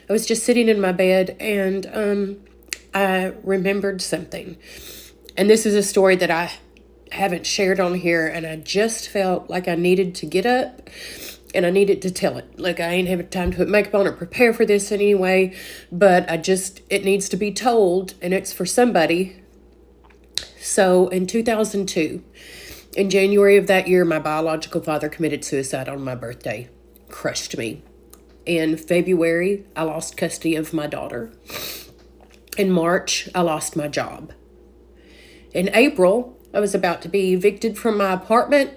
I was just sitting in my bed, and I remembered something. And this is a story that I haven't shared on here, and I just felt like I needed to get up and I needed to tell it. Like, I ain't having time to put makeup on or prepare for this in any way, but it needs to be told, and it's for somebody. So in 2002, in January of that year, my biological father committed suicide on my birthday. Crushed me. In February, I lost custody of my daughter. In March, I lost my job. In April, I was about to be evicted from my apartment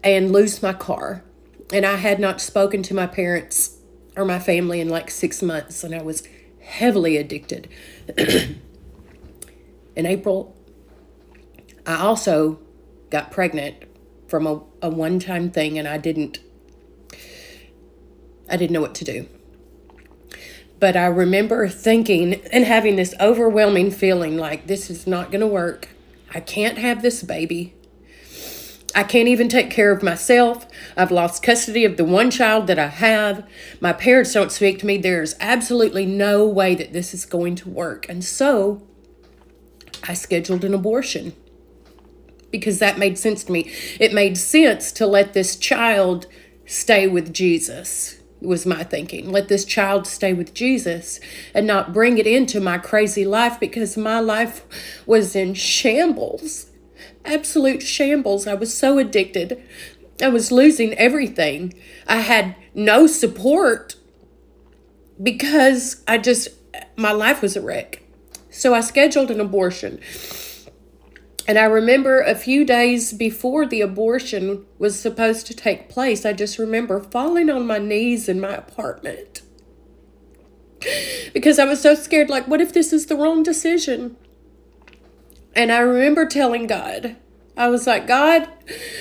and lose my car. And I had not spoken to my parents or my family in like 6 months, and I was heavily addicted. In April, I also got pregnant from a one-time thing, and I didn't know what to do. But I remember thinking and having this overwhelming feeling like, this is not going to work. I can't have this baby. I can't even take care of myself. I've lost custody of the one child that I have. My parents don't speak to me. There's absolutely no way that this is going to work. And so I scheduled an abortion because that made sense to me. It made sense to let this child stay with Jesus, was my thinking. Let this child stay with Jesus and not bring it into my crazy life, because my life was in shambles. Absolute shambles. I was so addicted. I was losing everything. I had no support because my life was a wreck. So I scheduled an abortion. And I remember a few days before the abortion was supposed to take place, I just remember falling on my knees in my apartment because I was so scared. Like, what if this is the wrong decision? And I remember telling God, I was like, God,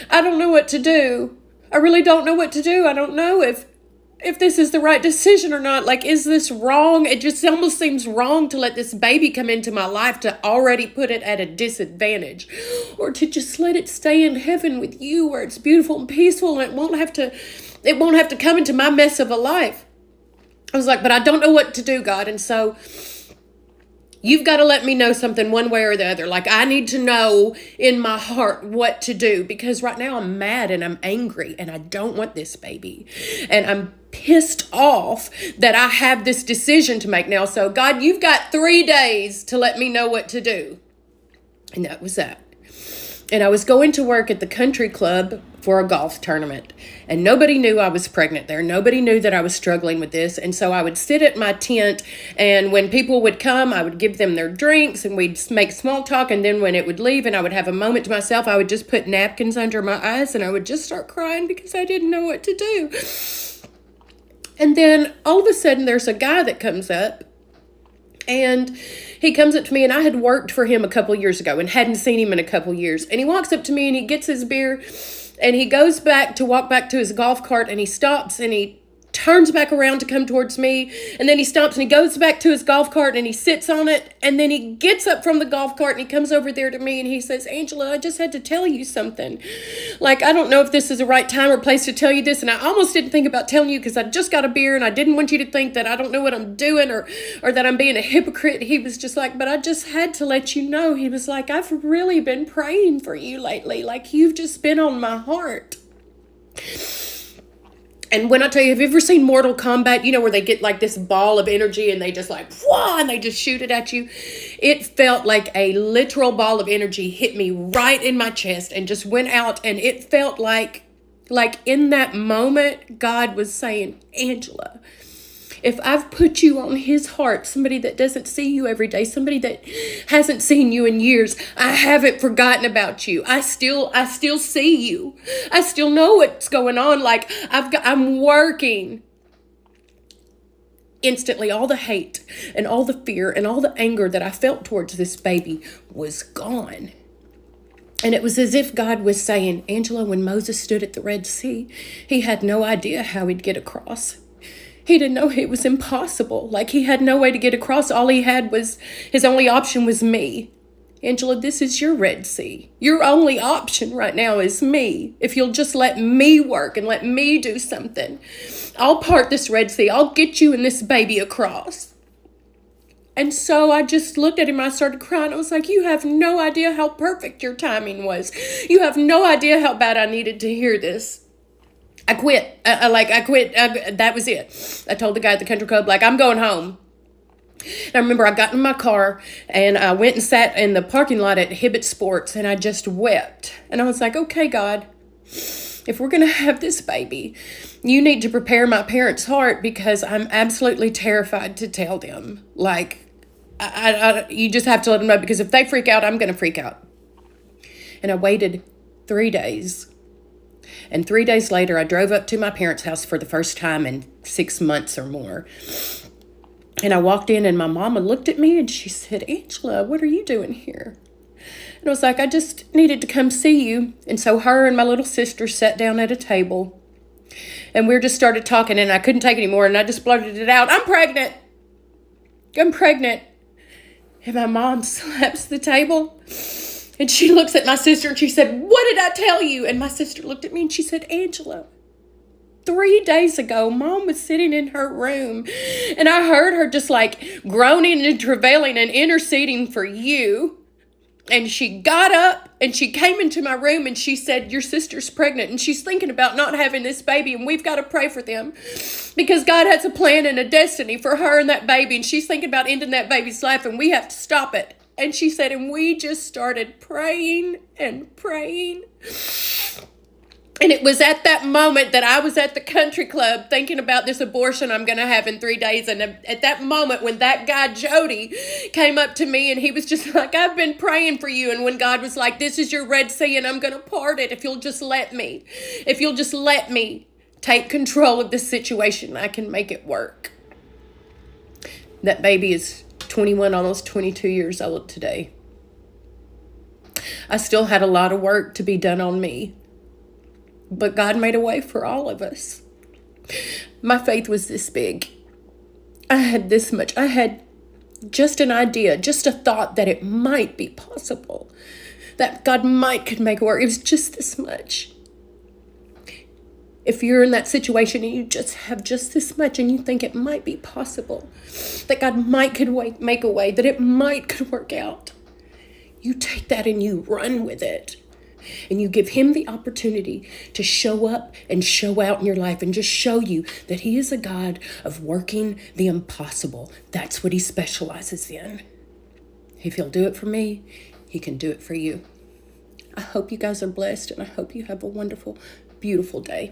I don't know what to do. I really don't know what to do. I don't know if this is the right decision or not. Like, is this wrong? It just almost seems wrong to let this baby come into my life, to already put it at a disadvantage, or to just let it stay in heaven with you where it's beautiful and peaceful and it won't have to come into my mess of a life. I was like, but I don't know what to do, God. And so you've got to let me know something one way or the other. Like, I need to know in my heart what to do, because right now I'm mad and I'm angry and I don't want this baby. And I'm pissed off that I have this decision to make now. So God, you've got 3 days to let me know what to do. And that was that. And I was going to work at the country club for a golf tournament. And nobody knew I was pregnant there. Nobody knew that I was struggling with this. And so I would sit at my tent, and when people would come, I would give them their drinks and we'd make small talk. And then when it would leave and I would have a moment to myself, I would just put napkins under my eyes and I would just start crying because I didn't know what to do. And then all of a sudden there's a guy that comes up, and he comes up to me, and I had worked for him a couple years ago and hadn't seen him in a couple years. And he walks up to me and he gets his beer and he goes back to walk back to his golf cart, and he stops and he turns back around to come towards me, and then he stops and he goes back to his golf cart and he sits on it, and then he gets up from the golf cart and he comes over there to me and he says, Angela, I just had to tell you something. Like, I don't know if this is the right time or place to tell you this, and I almost didn't think about telling you because I just got a beer and I didn't want you to think that I don't know what I'm doing or that I'm being a hypocrite. He was just like, but I just had to let you know. He was like, I've really been praying for you lately. Like, you've just been on my heart. And when I tell you, have you ever seen Mortal Kombat? You know, where they get like this ball of energy and they just like, whoa, and they just shoot it at you. It felt like a literal ball of energy hit me right in my chest and just went out. And it felt like in that moment, God was saying, Angela, if I've put you on his heart, somebody that doesn't see you every day, somebody that hasn't seen you in years, I haven't forgotten about you. I still see you. I still know what's going on. Like, I'm working. Instantly, all the hate and all the fear and all the anger that I felt towards this baby was gone. And it was as if God was saying, Angela, when Moses stood at the Red Sea, he had no idea how he'd get across. He didn't know it was impossible. Like, he had no way to get across. All he had was, his only option was me. Angela, this is your Red Sea. Your only option right now is me. If you'll just let me work and let me do something, I'll part this Red Sea. I'll get you and this baby across. And so I just looked at him and I started crying. I was like, you have no idea how perfect your timing was. You have no idea how bad I needed to hear this. I quit. I quit. That was it. I told the guy at the country club, like, I'm going home. And I remember I got in my car and I went and sat in the parking lot at Hibbett Sports and I just wept. And I was like, okay, God, if we're going to have this baby, you need to prepare my parents' heart because I'm absolutely terrified to tell them. Like, you just have to let them know because if they freak out, I'm going to freak out. And I waited 3 days. And 3 days later, I drove up to my parents' house for the first time in 6 months or more. And I walked in and my mama looked at me and she said, Angela, what are you doing here? And I was like, I just needed to come see you. And so her and my little sister sat down at a table and we just started talking and I couldn't take it anymore. And I just blurted it out. I'm pregnant. I'm pregnant. And my mom slaps the table and she looks at my sister and she said, what did I tell you? And my sister looked at me and she said, Angela, 3 days ago, Mom was sitting in her room and I heard her just like groaning and travailing and interceding for you. And she got up and she came into my room and she said, your sister's pregnant and she's thinking about not having this baby and we've got to pray for them because God has a plan and a destiny for her and that baby and she's thinking about ending that baby's life and we have to stop it. And she said, and we just started praying and praying. And it was at that moment that I was at the country club thinking about this abortion I'm going to have in 3 days. And at that moment when that guy, Jody, came up to me and he was just like, I've been praying for you. And when God was like, this is your Red Sea and I'm going to part it if you'll just let me. If you'll just let me take control of this situation, I can make it work. That baby is 21, almost 22 years old today. I still had a lot of work to be done on me. But God made a way for all of us. My faith was this big. I had this much. I had just an idea, just a thought that it might be possible. That God could make it work. It was just this much. If you're in that situation and you just have just this much and you think it might be possible, that God could make a way, that it could work out, you take that and you run with it. And you give him the opportunity to show up and show out in your life and just show you that he is a God of working the impossible. That's what he specializes in. If he'll do it for me, he can do it for you. I hope you guys are blessed and I hope you have a wonderful, beautiful day.